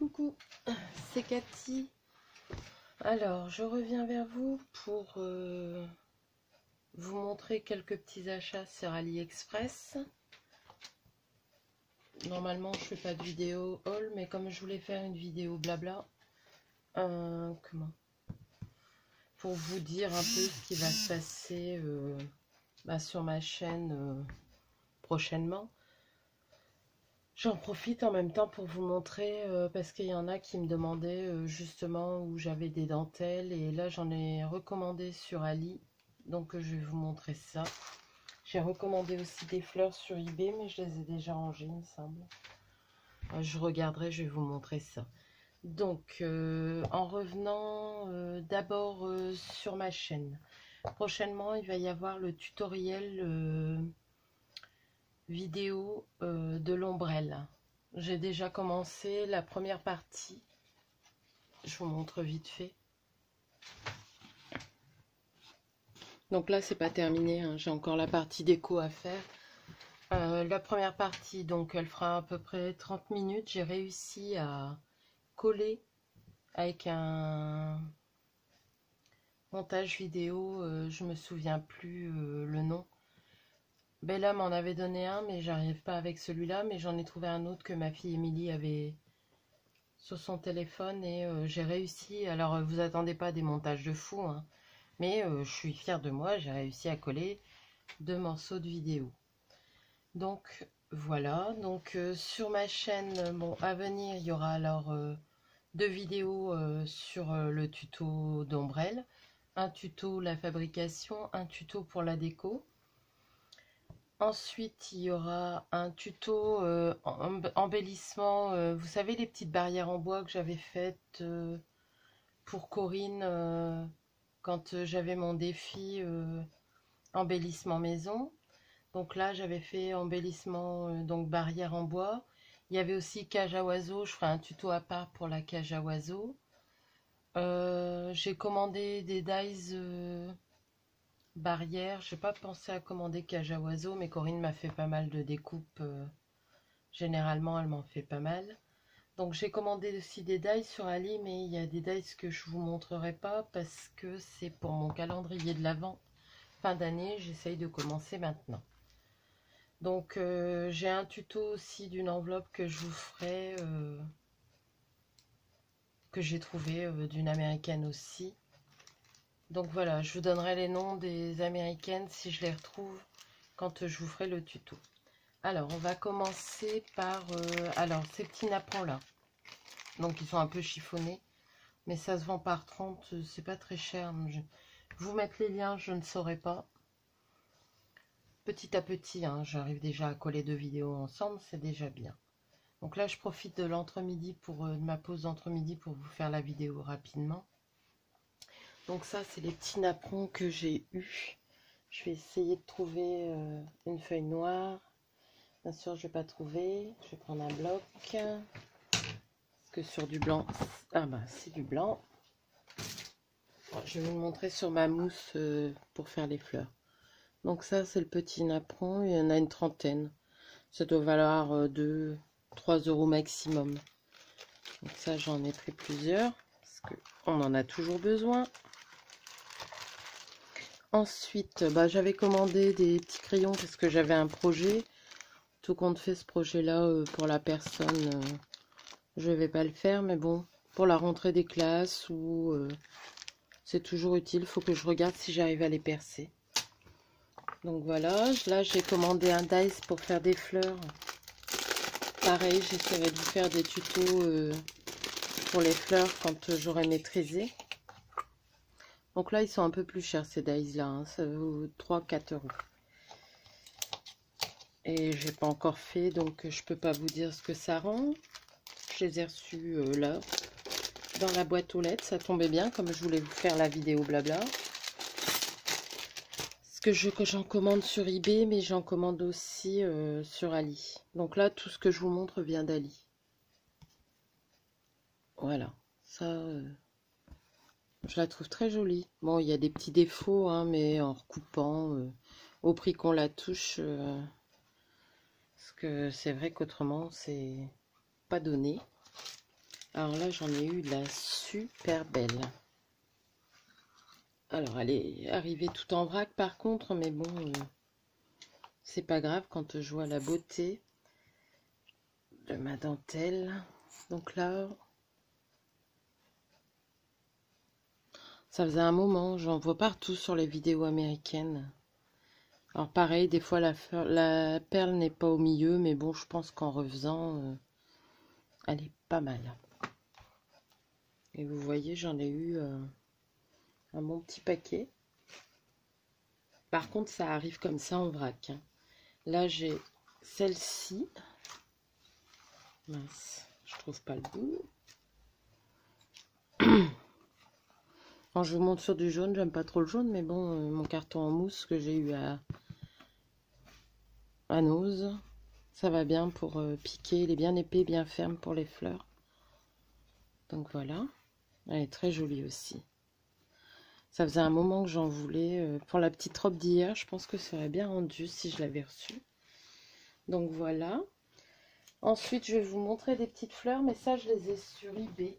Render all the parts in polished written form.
Coucou, c'est Cathy. Alors, je reviens vers vous pour vous montrer quelques petits achats sur AliExpress. Normalement, je fais pas de vidéo haul, mais comme je voulais faire une vidéo blabla, pour vous dire un peu ce qui va se passer sur ma chaîne prochainement. J'en profite en même temps pour vous montrer, parce qu'il y en a qui me demandaient justement où j'avais des dentelles. Et là, j'en ai recommandé sur Ali. Donc, je vais vous montrer ça. J'ai recommandé aussi des fleurs sur eBay, mais je les ai déjà rangées, il me semble. Je regarderai, je vais vous montrer ça. Donc, en revenant d'abord sur ma chaîne. Prochainement, il va y avoir le tutoriel vidéo de l'ombrelle. J'ai déjà commencé la première partie. Je vous montre vite fait. Donc là, c'est pas terminé, hein. J'ai encore la partie déco à faire. La première partie, donc, elle fera à peu près 30 minutes. J'ai réussi à coller avec un montage vidéo. Je me souviens plus le nom. Bella m'en avait donné un, mais j'arrive pas avec celui-là. Mais j'en ai trouvé un autre que ma fille Émilie avait sur son téléphone et j'ai réussi. Alors, vous attendez pas des montages de fou, hein, mais je suis fière de moi. J'ai réussi à coller 2 morceaux de vidéo. Donc voilà, donc sur ma chaîne, bon, à venir, il y aura alors 2 vidéos sur le tuto d'ombrelle, un tuto la fabrication, un tuto pour la déco. Ensuite, il y aura un tuto embellissement, vous savez, les petites barrières en bois que j'avais faites pour Corinne quand j'avais mon défi embellissement maison. Donc là, j'avais fait embellissement, donc barrière en bois. Il y avait aussi cage à oiseaux. Je ferai un tuto à part pour la cage à oiseaux. J'ai commandé des dies barrières. Je n'ai pas pensé à commander cage à oiseaux, mais Corinne m'a fait pas mal de découpes. Généralement, elle m'en fait pas mal. Donc j'ai commandé aussi des dies sur Ali, mais il y a des dies que je vous montrerai pas parce que c'est pour mon calendrier de l'Avent. Fin d'année, j'essaye de commencer maintenant. Donc j'ai un tuto aussi d'une enveloppe que je vous ferai, que j'ai trouvé d'une américaine aussi. Donc voilà, je vous donnerai les noms des américaines si je les retrouve quand je vous ferai le tuto. Alors on va commencer par alors ces petits napperons là. Donc ils sont un peu chiffonnés, mais ça se vend par 30, c'est pas très cher. Vous mettre les liens, je ne saurais pas. Petit à petit, hein, j'arrive déjà à coller 2 vidéos ensemble, c'est déjà bien. Donc là, je profite de l'entre-midi de ma pause d'entre-midi pour vous faire la vidéo rapidement. Donc ça, c'est les petits napperons que j'ai eus. Je vais essayer de trouver une feuille noire. Bien sûr, je ne vais pas trouver. Je vais prendre un bloc. Parce que sur du blanc, ah bah c'est du blanc. Je vais vous le montrer sur ma mousse pour faire les fleurs. Donc ça, c'est le petit napperon. Il y en a une trentaine. Ça doit valoir 3 € maximum. Donc ça, j'en ai pris plusieurs parce qu'on en a toujours besoin. Ensuite, j'avais commandé des petits crayons parce que j'avais un projet. Tout compte fait, ce projet-là, pour la personne, je vais pas le faire. Mais bon, pour la rentrée des classes, ou c'est toujours utile. Il faut que je regarde si j'arrive à les percer. Donc voilà, là j'ai commandé un dies pour faire des fleurs. Pareil, j'essaierai de vous faire des tutos pour les fleurs quand j'aurai maîtrisé. Donc là, ils sont un peu plus chers ces dies là, hein. Ça vaut 3-4 €. Et j'ai pas encore fait, donc je peux pas vous dire ce que ça rend. Je les ai reçus là, dans la boîte aux lettres. Ça tombait bien, comme je voulais vous faire la vidéo blabla. Parce que j'en commande sur eBay, mais j'en commande aussi sur Ali. Donc là, tout ce que je vous montre vient d'Ali. Voilà, ça... je la trouve très jolie. Bon, il y a des petits défauts, hein, mais en recoupant au prix qu'on la touche, parce que c'est vrai qu'autrement, c'est pas donné. Alors là, j'en ai eu la super belle. Alors, elle est arrivée tout en vrac par contre, mais bon, c'est pas grave quand je vois la beauté de ma dentelle. Donc là, ça faisait un moment, j'en vois partout sur les vidéos américaines. Alors pareil, des fois la perle n'est pas au milieu, mais bon, je pense qu'en refaisant, elle est pas mal. Et vous voyez, j'en ai eu un bon petit paquet. Par contre, ça arrive comme ça en vrac, hein. Là, j'ai celle-ci. Mince, je trouve pas le bout. Quand je vous montre sur du jaune, j'aime pas trop le jaune, mais bon, mon carton en mousse que j'ai eu à Nose, ça va bien pour piquer. Il est bien épais, bien ferme pour les fleurs. Donc voilà, elle est très jolie aussi. Ça faisait un moment que j'en voulais. Pour la petite robe d'hier, je pense que ça aurait bien rendu si je l'avais reçue. Donc voilà. Ensuite, je vais vous montrer des petites fleurs, mais ça, je les ai sur eBay.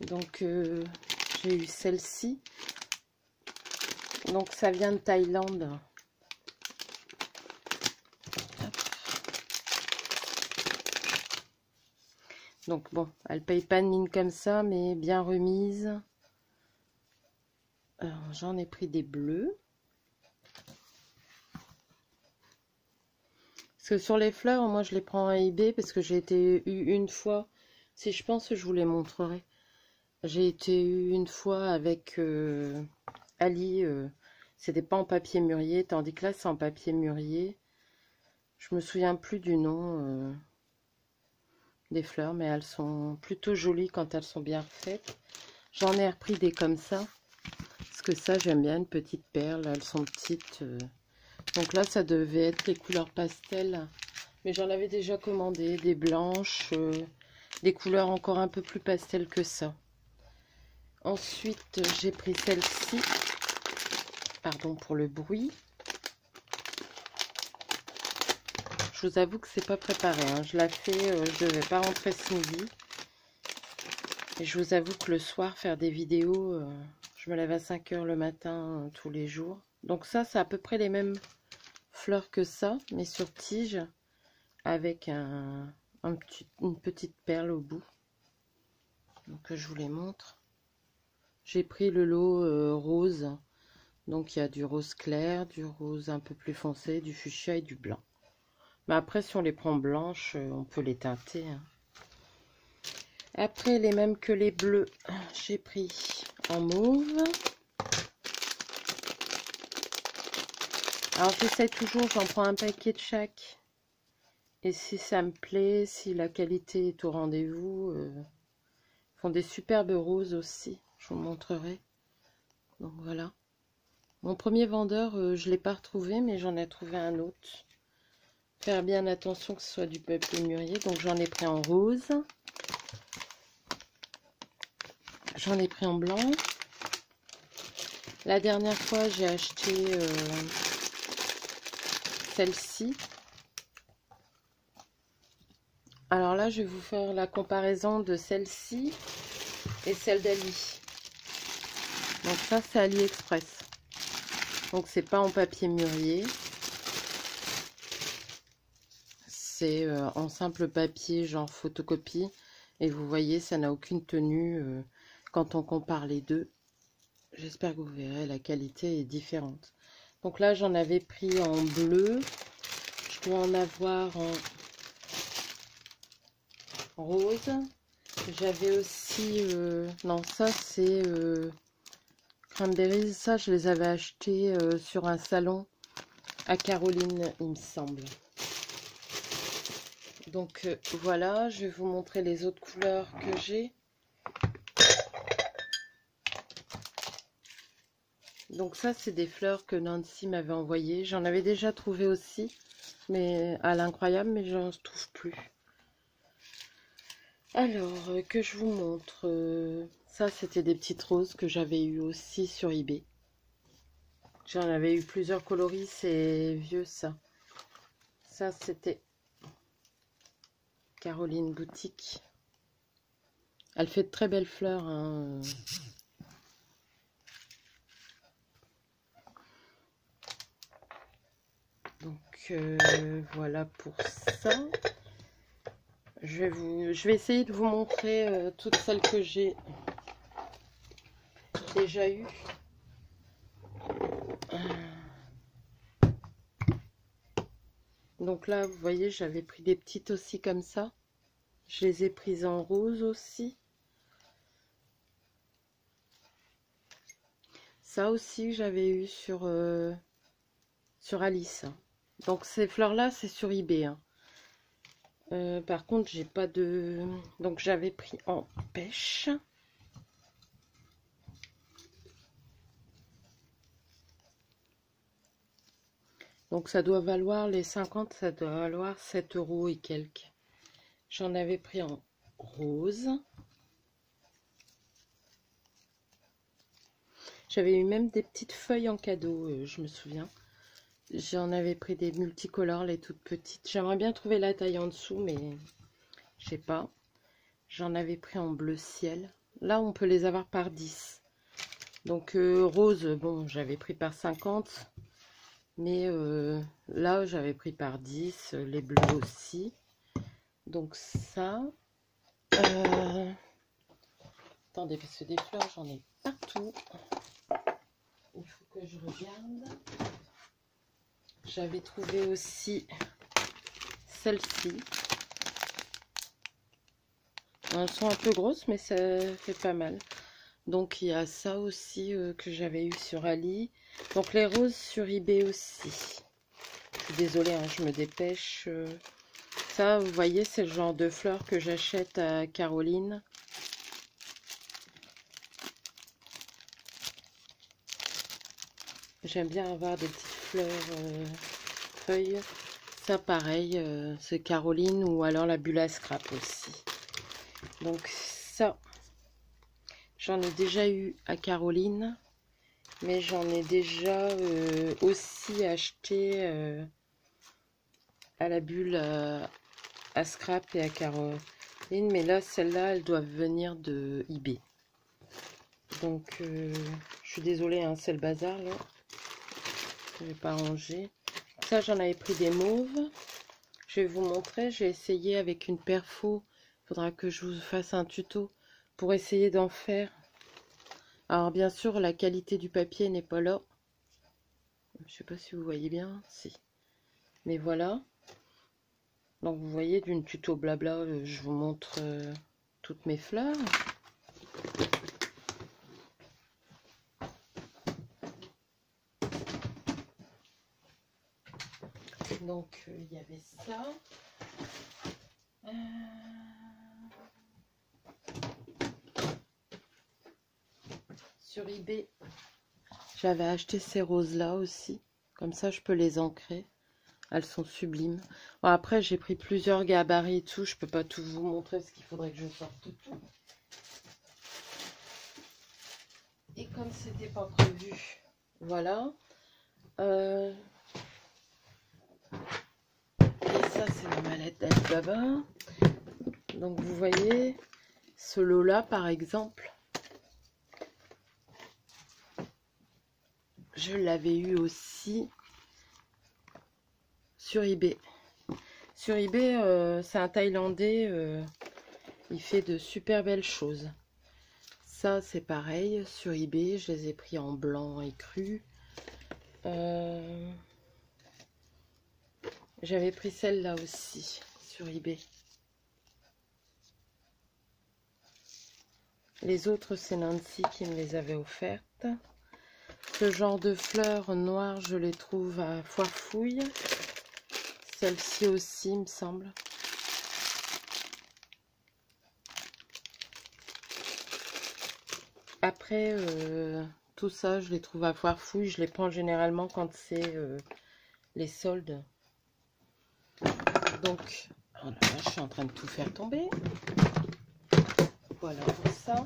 Donc, j'ai eu celle-ci. Donc, ça vient de Thaïlande. Hop. Donc, bon, elle paye pas de mine comme ça, mais bien remise. Alors, j'en ai pris des bleus. Parce que sur les fleurs, moi, je les prends à eBay parce que j'ai été eu une fois. Si je pense, je vous les montrerai. J'ai été eu une fois avec Ali. C'était pas en papier mûrier, tandis que là, c'est en papier mûrier. Je me souviens plus du nom des fleurs, mais elles sont plutôt jolies quand elles sont bien faites. J'en ai repris des comme ça. Parce que ça, j'aime bien, une petite perle. Elles sont petites. Donc là, ça devait être les couleurs pastel. Mais j'en avais déjà commandé des blanches, des couleurs encore un peu plus pastel que ça. Ensuite, j'ai pris celle-ci. Pardon pour le bruit. Je vous avoue que c'est pas préparé, hein. Je l'ai fait, je devais pas rentrer ce midi. Et je vous avoue que le soir, faire des vidéos, je me lève à 5 h le matin tous les jours. Donc ça, c'est à peu près les mêmes fleurs que ça, mais sur tige, avec une petite perle au bout. Donc je vous les montre. J'ai pris le lot rose. Donc il y a du rose clair, du rose un peu plus foncé, du fuchsia et du blanc. Mais après, si on les prend blanches, on peut les teinter, hein. Après, les mêmes que les bleus, j'ai pris en mauve. Alors, j'essaie toujours, j'en prends un paquet de chaque. Et si ça me plaît, si la qualité est au rendez-vous, ils font des superbes roses aussi. Je vous montrerai. Donc, voilà. Mon premier vendeur, je ne l'ai pas retrouvé, mais j'en ai trouvé un autre. Faire bien attention que ce soit du papier mûrier. Donc, j'en ai pris en rose. J'en ai pris en blanc. La dernière fois, j'ai acheté celle-ci. Alors là, je vais vous faire la comparaison de celle-ci et celle d'Ali. Donc ça, c'est AliExpress. Donc c'est pas en papier mûrier. C'est en simple papier, genre photocopie. Et vous voyez, ça n'a aucune tenue quand on compare les deux. J'espère que vous verrez, la qualité est différente. Donc là, j'en avais pris en bleu. Je dois en avoir en rose. J'avais aussi... non, ça, c'est cranberries. Ça, je les avais achetés sur un salon à Caroline, il me semble. Donc, voilà. Je vais vous montrer les autres couleurs que j'ai. Donc ça, c'est des fleurs que Nancy m'avait envoyées. J'en avais déjà trouvé aussi, mais à l'incroyable, mais je n'en trouve plus. Alors, que je vous montre. Ça, c'était des petites roses que j'avais eues aussi sur eBay. J'en avais eu plusieurs coloris, c'est vieux ça. Ça, c'était Caroline Boutique. Elle fait de très belles fleurs, hein. Donc voilà pour ça. Je vais essayer de vous montrer toutes celles que j'ai déjà eues. Donc là, vous voyez, j'avais pris des petites aussi comme ça. Je les ai prises en rose aussi. Ça aussi, j'avais eu sur Alice. Donc ces fleurs-là, c'est sur eBay, hein. Par contre, j'ai pas de... Donc j'avais pris en pêche. Donc ça doit valoir, les 50, ça doit valoir 7 € et quelques. J'en avais pris en rose. J'avais eu même des petites feuilles en cadeau, je me souviens. J'en avais pris des multicolores, les toutes petites. J'aimerais bien trouver la taille en dessous, mais je sais pas. J'en avais pris en bleu ciel. Là, on peut les avoir par 10. Donc rose, bon, j'avais pris par 50. Mais là, j'avais pris par 10. Les bleus aussi. Donc ça... Attendez, parce que des fleurs, j'en ai partout. Il faut que je regarde. J'avais trouvé aussi celle-ci. Elles sont un peu grosses, mais ça fait pas mal. Donc il y a ça aussi que j'avais eu sur Ali. Donc les roses sur eBay aussi. Je suis désolée, hein, je me dépêche. Ça, vous voyez, c'est le genre de fleurs que j'achète à Caroline. J'aime bien avoir des petites fleurs feuilles. Ça, pareil, c'est Caroline ou alors la bulle à scrap aussi. Donc ça, j'en ai déjà eu à Caroline, mais j'en ai déjà aussi acheté à la bulle à scrap et à Caroline. Mais là, celle-là, elles doivent venir de eBay. Donc, je suis désolée, hein, c'est le bazar là. Je vais pas ranger. Ça, j'en avais pris des mauves. Je vais vous montrer. J'ai essayé avec une perfo. Il faudra que je vous fasse un tuto pour essayer d'en faire. Alors, bien sûr, la qualité du papier n'est pas là. Je sais pas si vous voyez bien. Si. Mais voilà. Donc, vous voyez, d'une tuto blabla, je vous montre toutes mes fleurs. Donc, il y avait ça. Sur eBay, j'avais acheté ces roses-là aussi. Comme ça, je peux les ancrer. Elles sont sublimes. Bon, après, j'ai pris plusieurs gabarits et tout. Je peux pas tout vous montrer parce qu'il faudrait que je sorte tout. Et comme c'était pas prévu, voilà. Et ça, c'est la mallette d'Alibaba. Donc, vous voyez, ce lot-là, par exemple, je l'avais eu aussi sur eBay. Sur eBay, c'est un Thaïlandais, il fait de super belles choses. Ça, c'est pareil, sur eBay, je les ai pris en blanc et cru. J'avais pris celle-là aussi, sur eBay. Les autres, c'est Nancy qui me les avait offertes. Ce genre de fleurs noires, je les trouve à Foire-Fouille. Celle-ci aussi, il me semble. Après, tout ça, je les trouve à Foire-Fouille. Je les prends généralement quand c'est les soldes. Donc, oh là là, je suis en train de tout faire tomber. Voilà pour ça.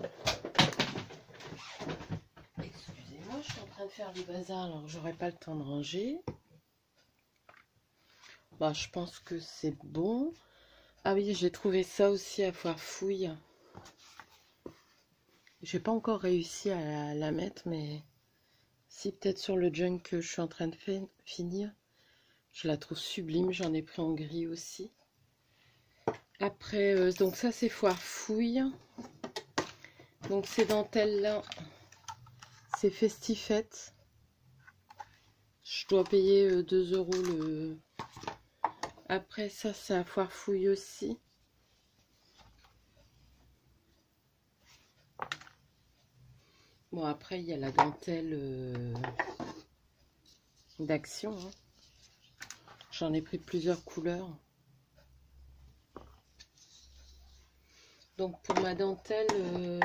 Excusez-moi, je suis en train de faire le bazar, alors j'aurai pas le temps de ranger. Bah, je pense que c'est bon. Ah oui, j'ai trouvé ça aussi à Foire Fouille. J'ai pas encore réussi à la mettre, mais si, peut-être sur le junk que je suis en train de finir. Je la trouve sublime, j'en ai pris en gris aussi. Après, donc ça c'est Foire Fouille. Donc ces dentelles là, c'est Festifette. Je dois payer 2 € le... Après ça, c'est à Foire Fouille aussi. Bon, après il y a la dentelle d'Action. Hein. J'en ai pris plusieurs couleurs. Donc pour ma dentelle,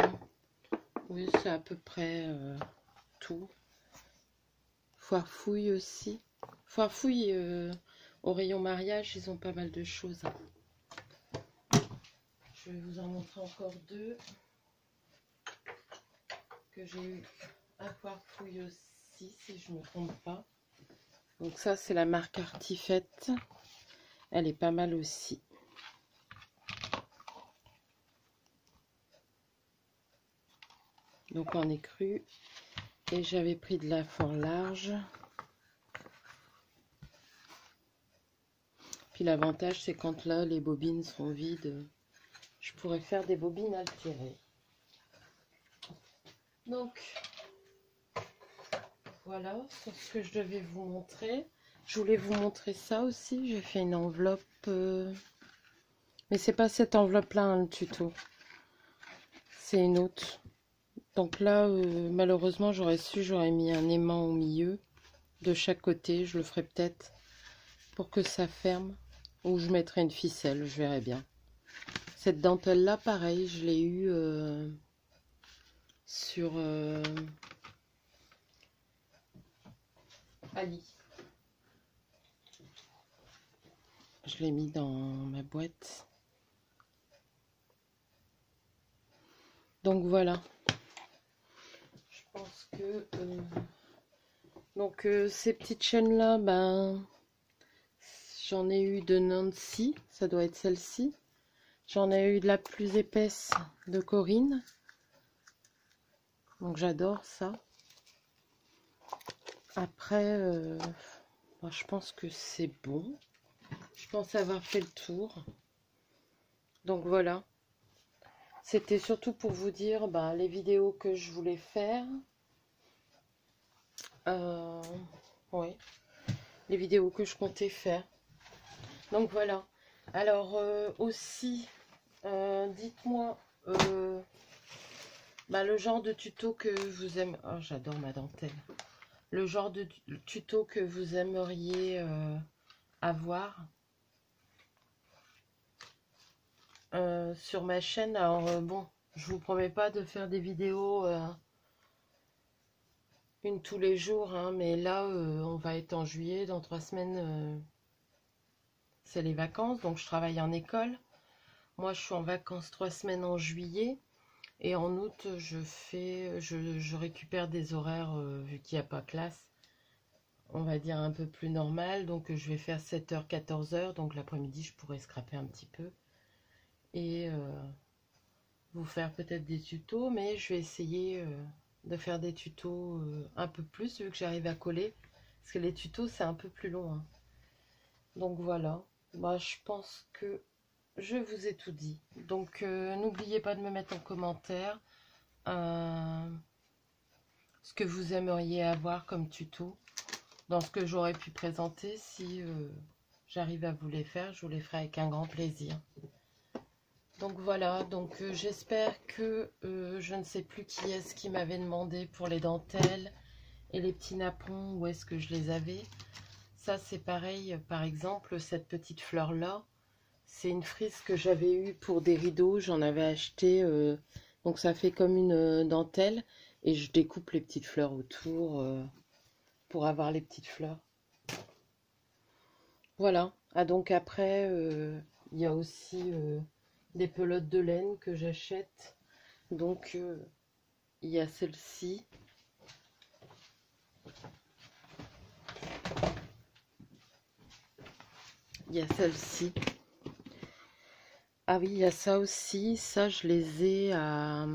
oui, c'est à peu près tout. Foire Fouille aussi. Foire Fouille, au rayon mariage, ils ont pas mal de choses. Je vais vous en montrer encore deux que j'ai eu à Foire Fouille aussi, si je ne me trompe pas. Donc ça, c'est la marque Artifette. Elle est pas mal aussi. Donc en écru. Et j'avais pris de la fort large. Puis l'avantage, c'est quand là, les bobines sont vides, je pourrais faire des bobines altérées. Donc, voilà, c'est ce que je devais vous montrer. Je voulais vous montrer ça aussi. J'ai fait une enveloppe. Mais c'est pas cette enveloppe-là, hein, le tuto. C'est une autre. Donc là, malheureusement, j'aurais mis un aimant au milieu. De chaque côté. Je le ferai peut-être pour que ça ferme. Ou je mettrai une ficelle, je verrai bien. Cette dentelle-là, pareil, je l'ai eue sur Ali. Je l'ai mis dans ma boîte. Donc voilà. Je pense que donc ces petites chaînes là, ben j'en ai eu de Nancy, ça doit être celle-ci. J'en ai eu de la plus épaisse de Corinne. Donc j'adore ça. Après, moi, je pense que c'est bon. Je pense avoir fait le tour. Donc voilà. C'était surtout pour vous dire les vidéos que je voulais faire. Oui. Les vidéos que je comptais faire. Donc voilà. Alors aussi, dites-moi le genre de tuto que vous aimez. Oh, j'adore ma dentelle. Le genre de tuto que vous aimeriez avoir sur ma chaîne. Alors bon, je vous promets pas de faire des vidéos une tous les jours, hein, mais là on va être en juillet, dans 3 semaines c'est les vacances, donc je travaille en école. Moi je suis en vacances 3 semaines en juillet et en août je récupère des horaires vu qu'il n'y a pas classe, on va dire un peu plus normal, donc je vais faire 7h 14h, donc l'après-midi je pourrais scraper un petit peu et vous faire peut-être des tutos, mais je vais essayer de faire des tutos un peu plus vu que j'arrive à coller, parce que les tutos c'est un peu plus long, hein. Donc voilà, moi je pense que je vous ai tout dit. Donc n'oubliez pas de me mettre en commentaire ce que vous aimeriez avoir comme tuto dans ce que j'aurais pu présenter. Si j'arrive à vous les faire, je vous les ferai avec un grand plaisir. Donc voilà, donc j'espère que je ne sais plus qui est-ce qui m'avait demandé pour les dentelles et les petits napperons, où est-ce que je les avais. Ça c'est pareil, par exemple cette petite fleur là, c'est une frise que j'avais eue pour des rideaux, j'en avais acheté, donc ça fait comme une dentelle et je découpe les petites fleurs autour pour avoir les petites fleurs. Voilà, ah donc après il y a aussi des pelotes de laine que j'achète, donc il y a celle-ci Il y a celle-ci. Ah oui, il y a ça aussi. Ça, je les ai à...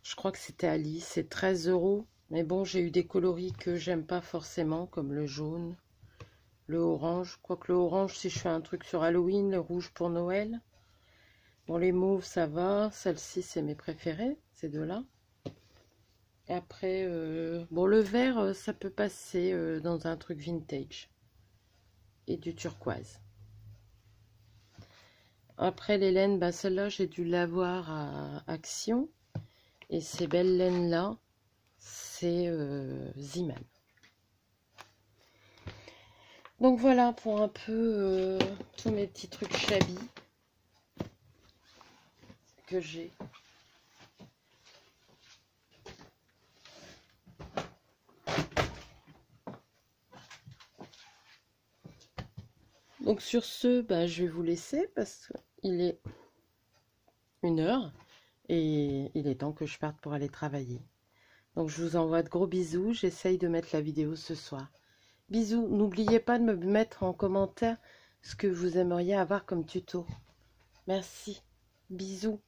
Je crois que c'était à Lille. C'est 13 €. Mais bon, j'ai eu des coloris que j'aime pas forcément, comme le jaune, le orange. Quoique le orange, si je fais un truc sur Halloween, le rouge pour Noël. Bon, les mauves, ça va. Celle-ci, c'est mes préférés, ces deux-là. Et après, bon, le vert, ça peut passer dans un truc vintage. Et du turquoise. Après, les laines, bah, celle-là, j'ai dû l'avoir à Action. Et ces belles laines-là, c'est Ziman. Donc voilà pour un peu tous mes petits trucs shabby que j'ai. Donc sur ce, bah, je vais vous laisser parce qu'il est 1h et il est temps que je parte pour aller travailler. Donc je vous envoie de gros bisous. J'essaye de mettre la vidéo ce soir. Bisous. N'oubliez pas de me mettre en commentaire ce que vous aimeriez avoir comme tuto. Merci. Bisous.